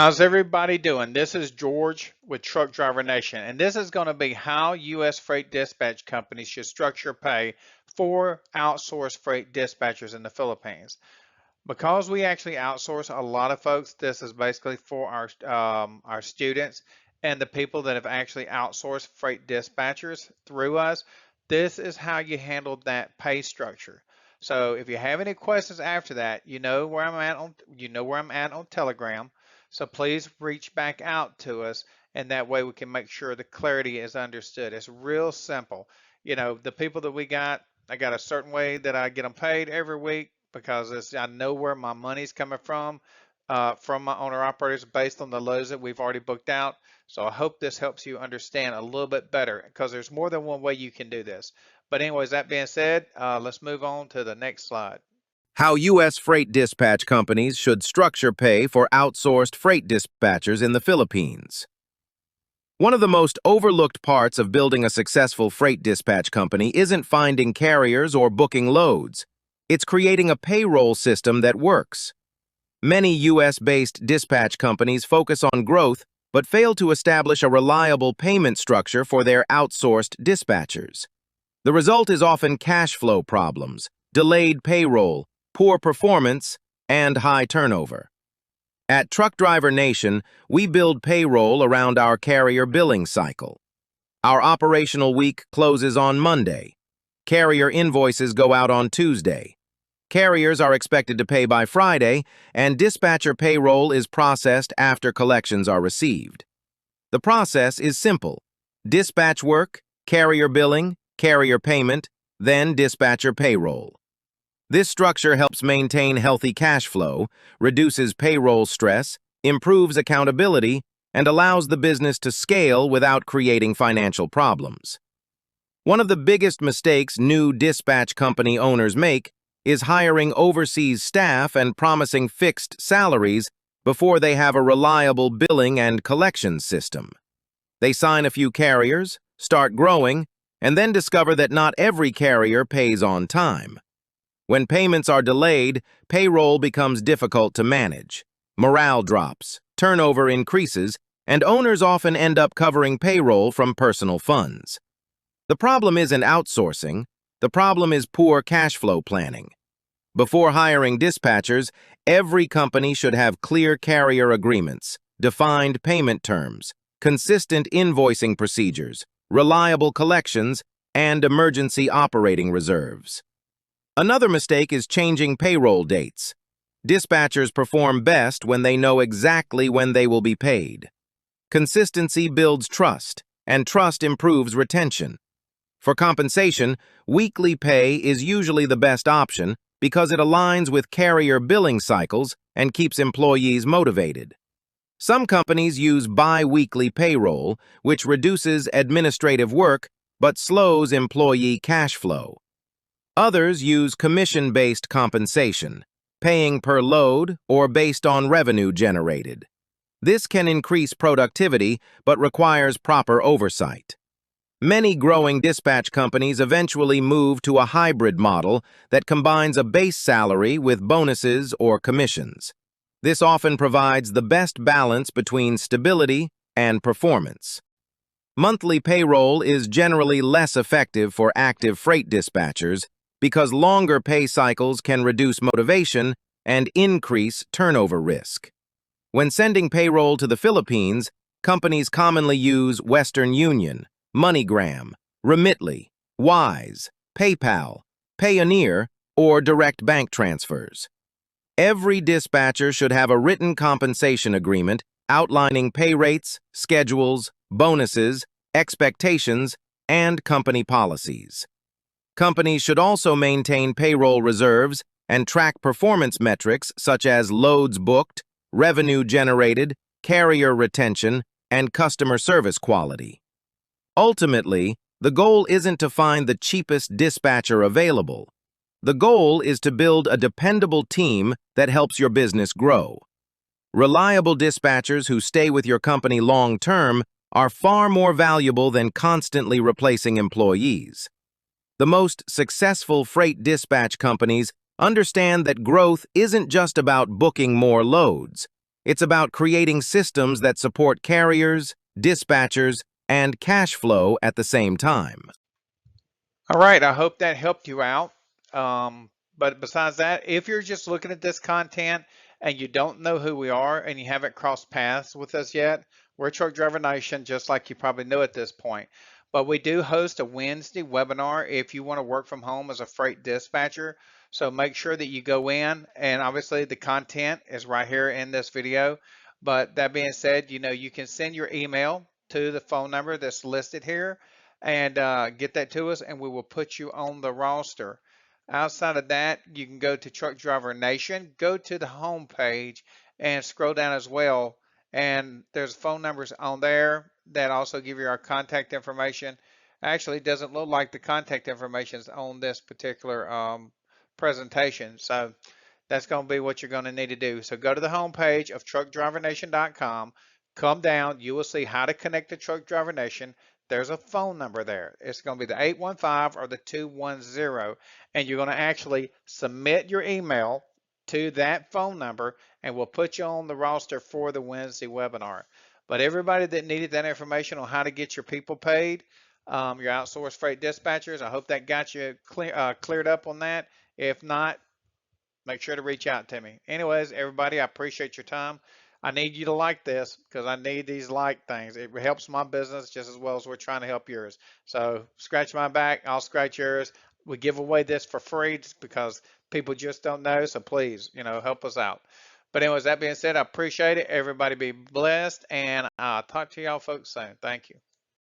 How's everybody doing? This is George with Truck Driver Nation, and this is going to be how U.S. freight dispatch companies should structure pay for outsourced freight dispatchers in the Philippines. Because we actually outsource a lot of folks, this is basically for our students and the people that have actually outsourced freight dispatchers through us. This is how you handle that pay structure. So if you have any questions after that, you know where I'm at on Telegram. So please reach back out to us, and that way we can make sure the clarity is understood. It's real simple. The people that I got a certain way that I get them paid every week because I know where my money's coming from my owner operators based on the loads that we've already booked out. So I hope this helps you understand a little bit better because there's more than one way you can do this. But anyways, that being said, let's move on to the next slide. How U.S. freight dispatch companies should structure pay for outsourced freight dispatchers in the Philippines. One of the most overlooked parts of building a successful freight dispatch company isn't finding carriers or booking loads. It's creating a payroll system that works. Many U.S.-based dispatch companies focus on growth but fail to establish a reliable payment structure for their outsourced dispatchers. The result is often cash flow problems, delayed payroll, poor performance, and high turnover. At Truck Driver Nation, we build payroll around our carrier billing cycle. Our operational week closes on Monday. Carrier invoices go out on Tuesday. Carriers are expected to pay by Friday, and dispatcher payroll is processed after collections are received. The process is simple: dispatch work, carrier billing, carrier payment, then dispatcher payroll. This structure helps maintain healthy cash flow, reduces payroll stress, improves accountability, and allows the business to scale without creating financial problems. One of the biggest mistakes new dispatch company owners make is hiring overseas staff and promising fixed salaries before they have a reliable billing and collections system. They sign a few carriers, start growing, and then discover that not every carrier pays on time. When payments are delayed, payroll becomes difficult to manage. Morale drops, turnover increases, and owners often end up covering payroll from personal funds. The problem isn't outsourcing. The problem is poor cash flow planning. Before hiring dispatchers, every company should have clear carrier agreements, defined payment terms, consistent invoicing procedures, reliable collections, and emergency operating reserves. Another mistake is changing payroll dates. Dispatchers perform best when they know exactly when they will be paid. Consistency builds trust, and trust improves retention. For compensation, weekly pay is usually the best option because it aligns with carrier billing cycles and keeps employees motivated. Some companies use bi-weekly payroll, which reduces administrative work but slows employee cash flow. Others use commission-based compensation, paying per load or based on revenue generated. This can increase productivity but requires proper oversight. Many growing dispatch companies eventually move to a hybrid model that combines a base salary with bonuses or commissions. This often provides the best balance between stability and performance. Monthly payroll is generally less effective for active freight dispatchers because longer pay cycles can reduce motivation and increase turnover risk. When sending payroll to the Philippines, companies commonly use Western Union, MoneyGram, Remitly, Wise, PayPal, Payoneer, or direct bank transfers. Every dispatcher should have a written compensation agreement outlining pay rates, schedules, bonuses, expectations, and company policies. Companies should also maintain payroll reserves and track performance metrics such as loads booked, revenue generated, carrier retention, and customer service quality. Ultimately, the goal isn't to find the cheapest dispatcher available. The goal is to build a dependable team that helps your business grow. Reliable dispatchers who stay with your company long-term are far more valuable than constantly replacing employees. The most successful freight dispatch companies understand that growth isn't just about booking more loads. It's about creating systems that support carriers, dispatchers, and cash flow at the same time. All right, I hope that helped you out. But besides that, if you're just looking at this content and you don't know who we are and you haven't crossed paths with us yet, we're Truck Driver Nation, just like you probably know at this point. But we do host a Wednesday webinar if you want to work from home as a freight dispatcher. So make sure that you go in, and obviously the content is right here in this video. But that being said, you can send your email to the phone number that's listed here and get that to us, and we will put you on the roster. Outside of that, you can go to Truck Driver Nation, go to the home page, and scroll down as well. And there's phone numbers on there that also give you our contact information. Actually, it doesn't look like the contact information is on this particular presentation. So that's going to be what you're going to need to do. So go to the home page of truckdrivernation.com, come down, you will see how to connect to Truck Driver Nation. There's a phone number there. It's going to be the 815 or the 210, and you're going to actually submit your email to that phone number, and we'll put you on the roster for the Wednesday webinar. But everybody that needed that information on how to get your people paid, your outsourced freight dispatchers, I hope that got you cleared up on that. If not, make sure to reach out to me. Anyways, everybody, I appreciate your time. I need you to like this because I need these like things. It helps my business just as well as we're trying to help yours. So scratch my back, I'll scratch yours. We give away this for free because people just don't know. So please, help us out. But anyways, that being said, I appreciate it. Everybody be blessed, and I'll talk to y'all folks soon. Thank you.